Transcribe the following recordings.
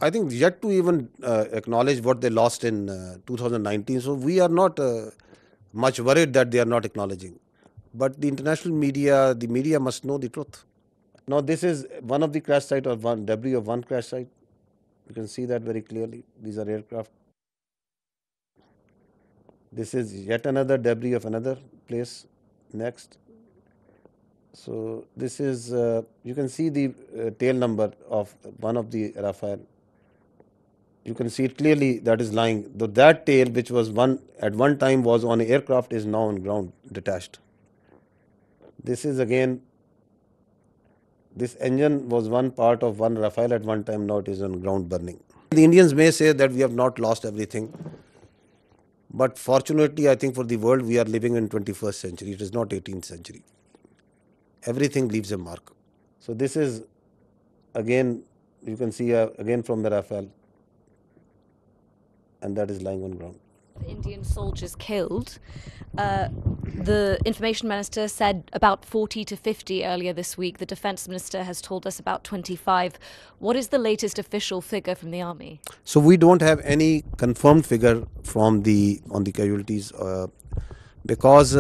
I think, yet to even acknowledge what they lost in 2019. So we are not much worried that they are not acknowledging. But the international media, the media must know the truth. Now, this is one of the crash site or one debris of one crash site. You can see that very clearly. These are aircraft. This is yet another debris of another place. Next. So this is, you can see the tail number of one of the Rafale. You can see it clearly that is lying. Though that tail, which was at one time was on an aircraft, is now on ground, detached. This is again, this engine was one part of one Rafale at one time, now it is on ground burning. The Indians may say that we have not lost everything. But fortunately, I think for the world, we are living in 21st century. It is not 18th century. Everything leaves a mark. So this is, again, you can see again from the Rafale. And that is lying on ground. Indian soldiers killed. The information minister said about 40 to 50 earlier this week. The defense minister has told us about 25. What is the latest official figure from the army? So we don't have any confirmed figure from on the casualties because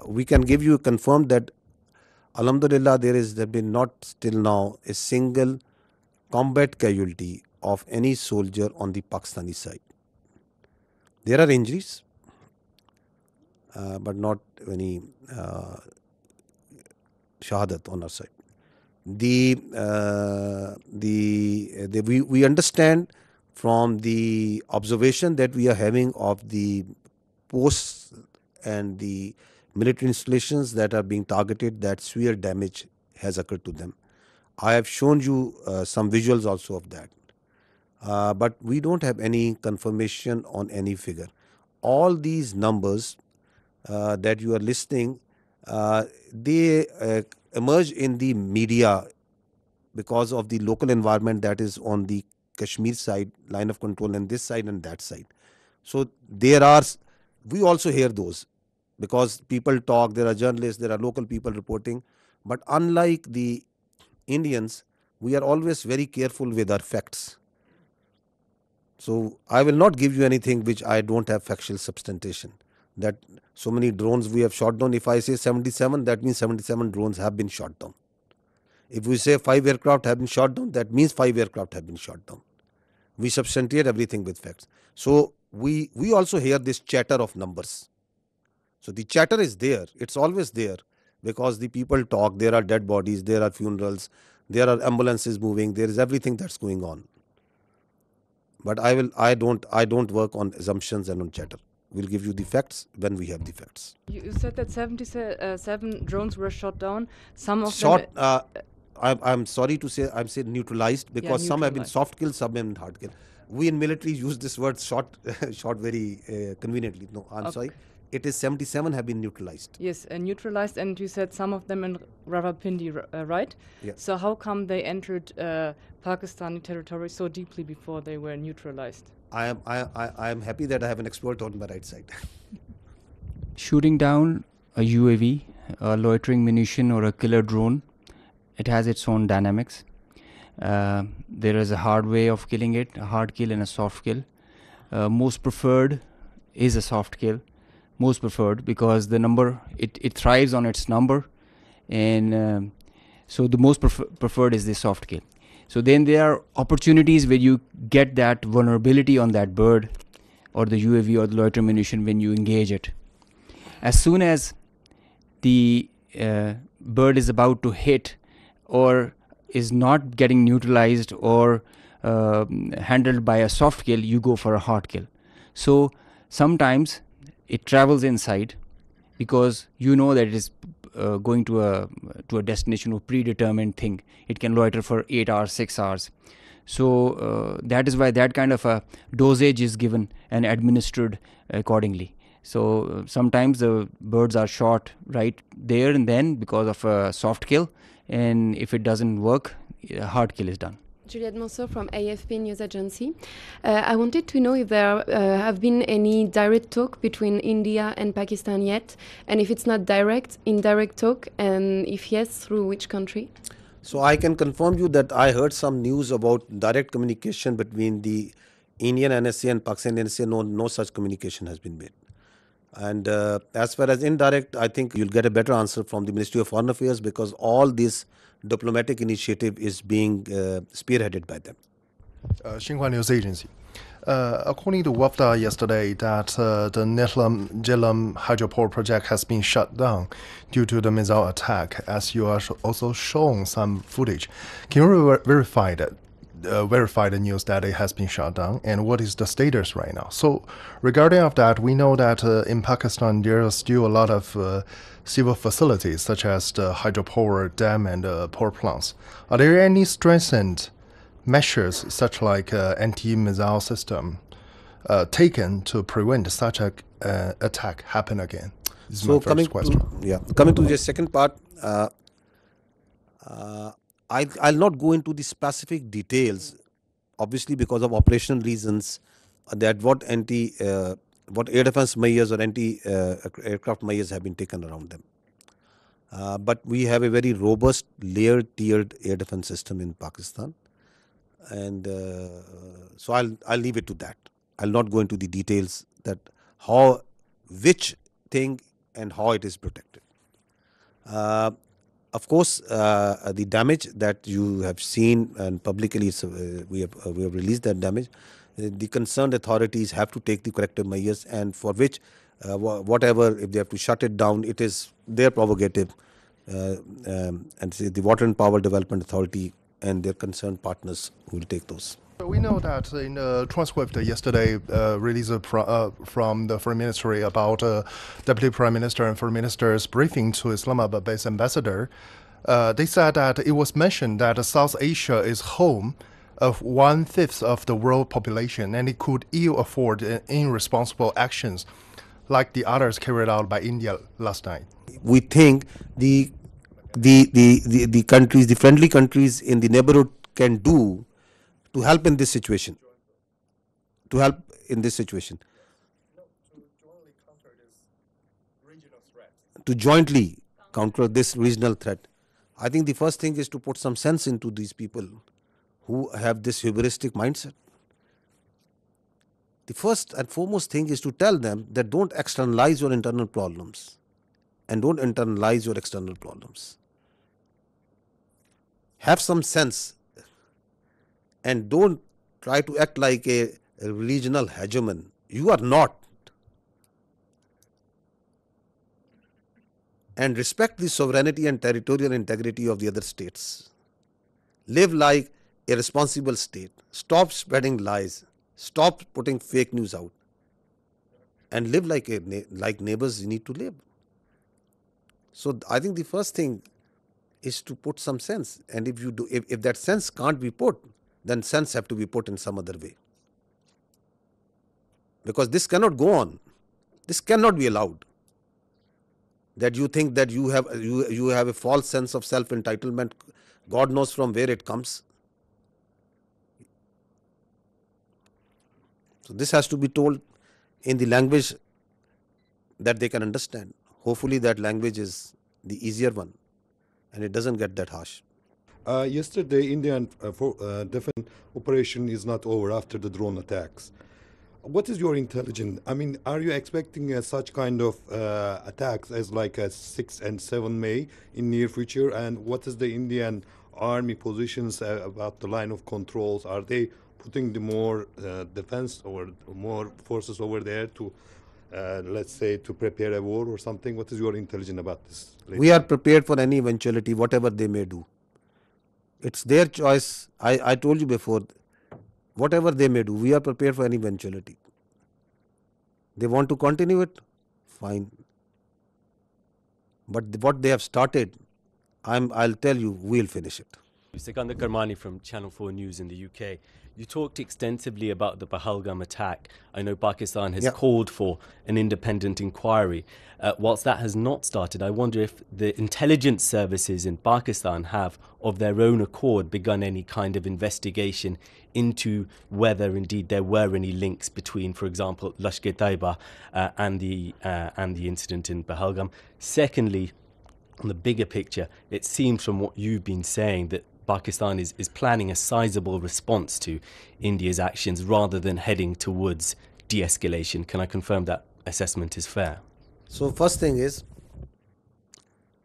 we can give you confirmed that Alhamdulillah there has been not till now a single combat casualty of any soldier on the Pakistani side. There are injuries, but not any shahadat on our side. We understand from the observation that we are having of the posts and the military installations that are being targeted, that severe damage has occurred to them. I have shown you some visuals also of that. But we don't have any confirmation on any figure. All these numbers that you are listening, they emerge in the media because of the local environment that is on the Kashmir side, line of control, and this side and that side. So we also hear those because people talk, there are journalists, there are local people reporting. But unlike the Indians, we are always very careful with our facts. So I will not give you anything which I don't have factual substantiation. That so many drones we have shot down. If I say 77, that means 77 drones have been shot down. If we say 5 aircraft have been shot down, that means 5 aircraft have been shot down. We substantiate everything with facts. So we also hear this chatter of numbers. So the chatter is there. It's always there because the people talk. There are dead bodies. There are funerals. There are ambulances moving. There is everything that's going on. But I don't work on assumptions and on chatter. We'll give you the facts when we have the facts. You said that 77 drones were shot down. Some of them. I'm sorry to say, I'm saying neutralized because some have been soft kill, some have been hard kill. We in military use this word shot very conveniently. No, I'm sorry. It is 77 have been neutralized. Yes, neutralized, and you said some of them in Rawalpindi, right? Yeah. So how come they entered Pakistani territory so deeply before they were neutralized? I am happy that I have an expert on my right side. Shooting down a UAV, a loitering munition, or a killer drone, it has its own dynamics. There is a hard way of killing it, a hard kill and a soft kill. Most preferred is a soft kill. Most preferred because the number, it thrives on its number, and so the most preferred is the soft kill. So then there are opportunities where you get that vulnerability on that bird or the UAV or the loiter munition when you engage it. As soon as the bird is about to hit or is not getting neutralized or handled by a soft kill, you go for a hard kill. So sometimes it travels inside because you know that it is going to a destination or predetermined thing. It can loiter for 8 hours, 6 hours. So that is why that kind of a dosage is given and administered accordingly. So sometimes the birds are shot right there and then because of a soft kill, and if it doesn't work, a hard kill is done. Juliette Monceau from AFP News Agency. I wanted to know if there have been any direct talk between India and Pakistan yet, and if it's not direct, indirect talk, and if yes, through which country? So I can confirm you that I heard some news about direct communication between the Indian NSA and Pakistan NSA. No such communication has been made. And as far as indirect, I think you'll get a better answer from the Ministry of Foreign Affairs, because all this diplomatic initiative is being spearheaded by them. Xinhua News Agency. According to WAFDA yesterday, that the Netlam Jelam hydropower project has been shut down due to the missile attack, as you are also shown some footage. Can you verify the news that it has been shut down, and what is the status right now? So regarding of that, we know that in Pakistan there are still a lot of civil facilities such as the hydropower dam and power plants. Are there any strengthened measures such like anti-missile system taken to prevent such a attack happen again? This is my first question. Coming to the second part, I'll not go into the specific details, obviously because of operational reasons, that what air defense measures or anti-aircraft measures have been taken around them. But we have a very robust layered tiered air defense system in Pakistan. And so I'll leave it to that. I'll not go into the details that which thing and how it is protected. Of course, the damage that you have seen and publicly we have released that damage. The concerned authorities have to take the corrective measures, and for which whatever, if they have to shut it down, it is their prerogative, and say the Water and Power Development Authority and their concerned partners will take those. We know that in the transcript yesterday released from the Foreign Ministry about Deputy Prime Minister and Foreign Minister's briefing to Islamabad-based ambassador, they said that it was mentioned that South Asia is home of 1/5 of the world population, and it could ill afford irresponsible actions like the others carried out by India last night. We think the countries, the friendly countries in the neighborhood can do to help in this situation. To jointly counter this regional threat. I think the first thing is to put some sense into these people who have this hubristic mindset. The first and foremost thing is to tell them that don't externalize your internal problems and don't internalize your external problems. Have some sense and don't try to act like a regional hegemon. You are not. And respect the sovereignty and territorial integrity of the other states. Live like a responsible state. Stop spreading lies. Stop putting fake news out. And live like neighbors need to live. So I think the first thing is to put some sense. And if that sense can't be put, then sense have to be put in some other way. Because this cannot go on. This cannot be allowed. That you think that you have a false sense of self-entitlement, God knows from where it comes. So this has to be told in the language that they can understand. Hopefully that language is the easier one and it doesn't get that harsh. Yesterday, Indian defense operation is not over after the drone attacks. What is your intelligence? I mean, are you expecting such kind of attacks as like a 6 and 7 May in near future? And what is the Indian army positions about the line of controls? Are they putting the more defense or more forces over there to, let's say, to prepare a war or something? What is your intelligence about this? We are prepared for any eventuality, whatever they may do. It's their choice. I told you before, whatever they may do, we are prepared for any eventuality. They want to continue it, fine. But what they have started, I'll tell you, we'll finish it. Sikandar Karmani from Channel 4 News in the UK. You talked extensively about the Pahalgam attack. I know Pakistan has called for an independent inquiry. Whilst that has not started, I wonder if the intelligence services in Pakistan have, of their own accord, begun any kind of investigation into whether indeed there were any links between, for example, Lashkar-e-Taiba and the incident in Pahalgam. Secondly, on the bigger picture, it seems from what you've been saying that Pakistan is planning a sizable response to India's actions rather than heading towards de-escalation. Can I confirm that assessment is fair? So first thing is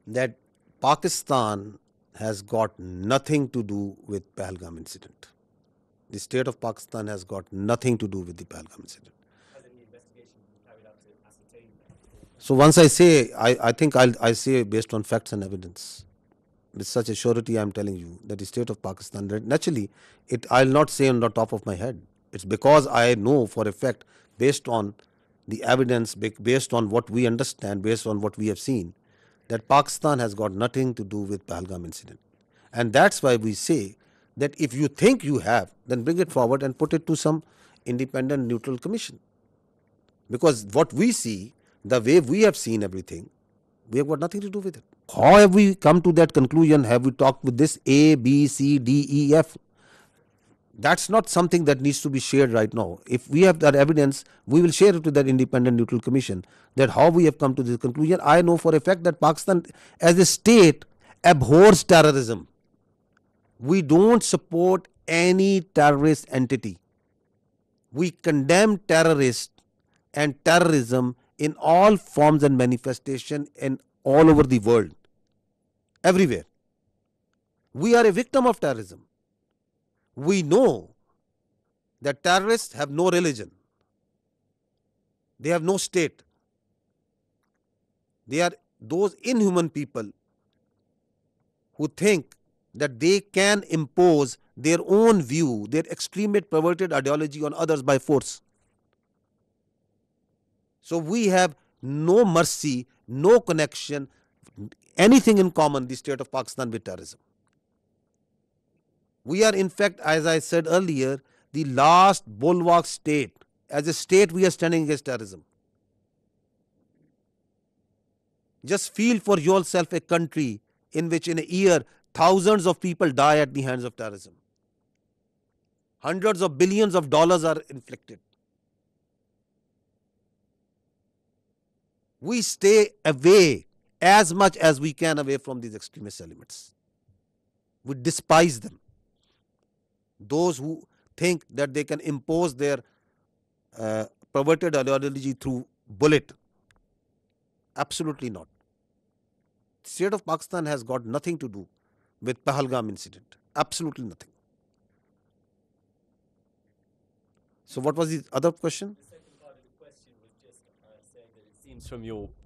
that Pakistan has got nothing to do with Pahalgam incident. The state of Pakistan has got nothing to do with the Pahalgam incident. Has any investigation been carried out to ascertain that? So once I say, I think I say based on facts and evidence. With such a surety, I am telling you that the state of Pakistan, naturally, I'll not say on the top of my head. It's because I know for a fact, based on the evidence, based on what we understand, based on what we have seen, that Pakistan has got nothing to do with Pahalgam incident. And that's why we say that if you think you have, then bring it forward and put it to some independent neutral commission. Because what we see, the way we have seen everything, we have got nothing to do with it. How have we come to that conclusion? Have we talked with this A, B, C, D, E, F? That's not something that needs to be shared right now. If we have that evidence, we will share it to that independent neutral commission, that how we have come to this conclusion. I know for a fact that Pakistan as a state abhors terrorism. We don't support any terrorist entity. We condemn terrorists and terrorism in all forms and manifestation in all over the world, everywhere. We are a victim of terrorism. We know that terrorists have no religion. They have no state. They are those inhuman people who think that they can impose their own view, their extremist perverted ideology on others by force. So we have no mercy, no connection, anything in common, the state of Pakistan, with terrorism. We are, in fact, as I said earlier, the last bulwark state. As a state, we are standing against terrorism. Just feel for yourself a country in which in a year thousands of people die at the hands of terrorism. Hundreds of billions of dollars are inflicted. We stay away as much as we can away from these extremist elements. We despise them. Those who think that they can impose their perverted ideology through bullet. Absolutely not. The state of Pakistan has got nothing to do with Pahalgam incident. Absolutely nothing. So what was the other question? The second part of the question was just saying that it seems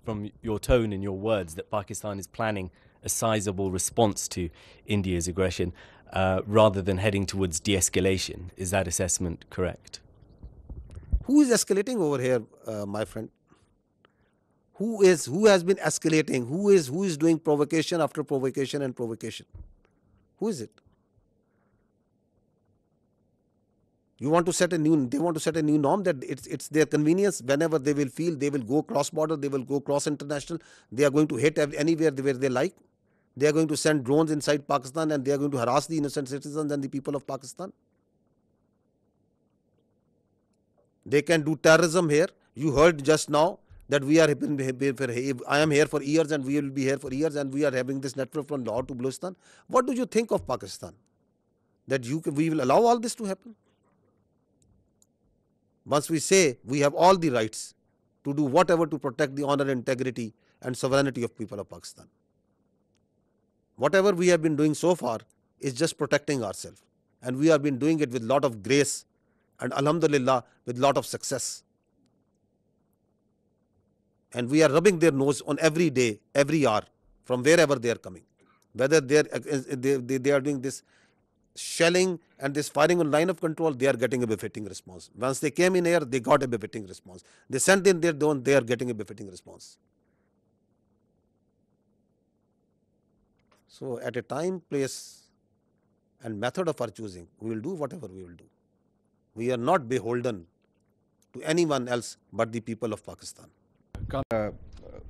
from your tone and your words that Pakistan is planning a sizable response to India's aggression rather than heading towards de-escalation. Is that assessment correct? Who is escalating over here, my friend? Who has been escalating? Who is doing provocation after provocation and provocation? Who is it? They want to set a new norm that it's their convenience. Whenever they will feel, they will go cross border, they will go cross international. They are going to hit anywhere where they like. They are going to send drones inside Pakistan and they are going to harass the innocent citizens and the people of Pakistan. They can do terrorism here. You heard just now that I am here for years and we will be here for years and we are having this network from Lahore to Balochistan. What do you think of Pakistan? That we will allow all this to happen? Once we say we have all the rights to do whatever to protect the honor, integrity and sovereignty of people of Pakistan. Whatever we have been doing so far is just protecting ourselves. And we have been doing it with lot of grace and alhamdulillah with lot of success. And we are rubbing their nose on every day, every hour, from wherever they are coming. Whether they are doing this shelling and this firing on line of control, they are getting a befitting response. Once they came in here, they got a befitting response. They sent in their drone, they are getting a befitting response. So at a time, place and method of our choosing, we will do whatever we will do. We are not beholden to anyone else but the people of Pakistan.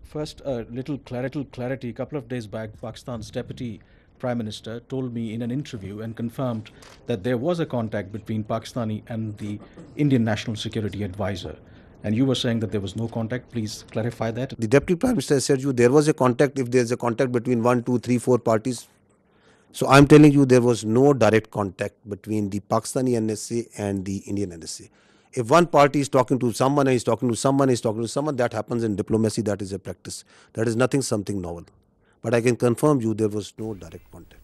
First, a little clarity. A couple of days back, Pakistan's Deputy Prime Minister told me in an interview and confirmed that there was a contact between Pakistani and the Indian National Security Advisor. and you were saying that there was no contact. Please clarify that. The Deputy Prime Minister said you there was a contact. If there is a contact between 1, 2, 3, 4 parties, so I'm telling you there was no direct contact between the Pakistani NSA and the Indian NSA. If one party is talking to someone and is talking to someone, that happens in diplomacy. That is a practice. That is something novel. But I can confirm you there was no direct contact.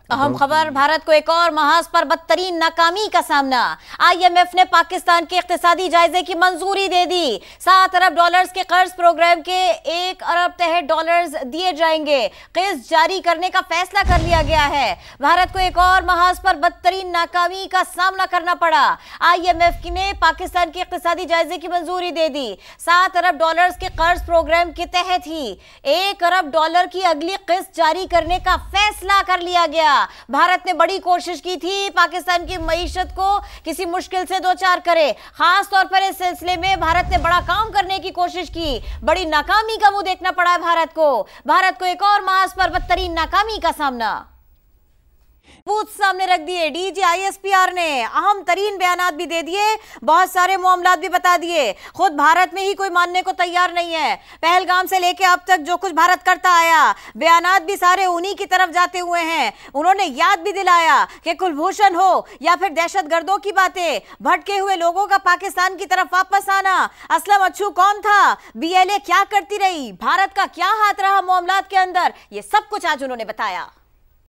अहम खबर, भारत को एक और महाज पर बदतरीन नाकामी का सामना। IMF ने पाकिस्तान के इक्तिसादी जायजे की मंजूरी दे दी। 7 अरब डॉलर्स के कर्ज प्रोग्राम के 1 अरब तहत डॉलर्स दिए जाएंगे। किस्त जारी करने का फैसला कर लिया गया है। भारत को एक और महाज पर बदतरीन नाकामी का सामना करना पड़ा। IMF ने पाकिस्तान के इक्तिसादी जायजे की मंजूरी दे दी। 7 अरब डॉलर्स के कर्ज प्रोग्राम के तहत ही 1 अरब डॉलर की अगली किस्त जारी करने का फैसला कर लिया गया। भारत ने बड़ी कोशिश की थी पाकिस्तान की मईशत को किसी मुश्किल से दो चार करे। खास तौर पर इस सिलसिले में भारत ने बड़ा काम करने की कोशिश की। बड़ी नाकामी का मुंह देखना पड़ा है भारत को एक और महाज पर बदतरीन नाकामी का सामना। सबूत सामने रख दिए। डीजी ISPR ने अहम तरीन बयानात भी दे दिए, बहुत सारे मामलात भी बता दिए। खुद भारत में ही कोई मानने को तैयार नहीं है। पहलगाम से लेके अब तक जो कुछ भारत करता आया, बयानात भी सारे उन्हीं की तरफ जाते हुए हैं। उन्होंने याद भी दिलाया कि कुलभूषण हो या फिर दहशतगर्दों की बातें, भटके हुए लोगों का पाकिस्तान की तरफ वापस आना, असलम अच्छू कौन था, BLA क्या करती रही, भारत का क्या हाथ रहा मामलात के अंदर, ये सब कुछ आज उन्होंने बताया।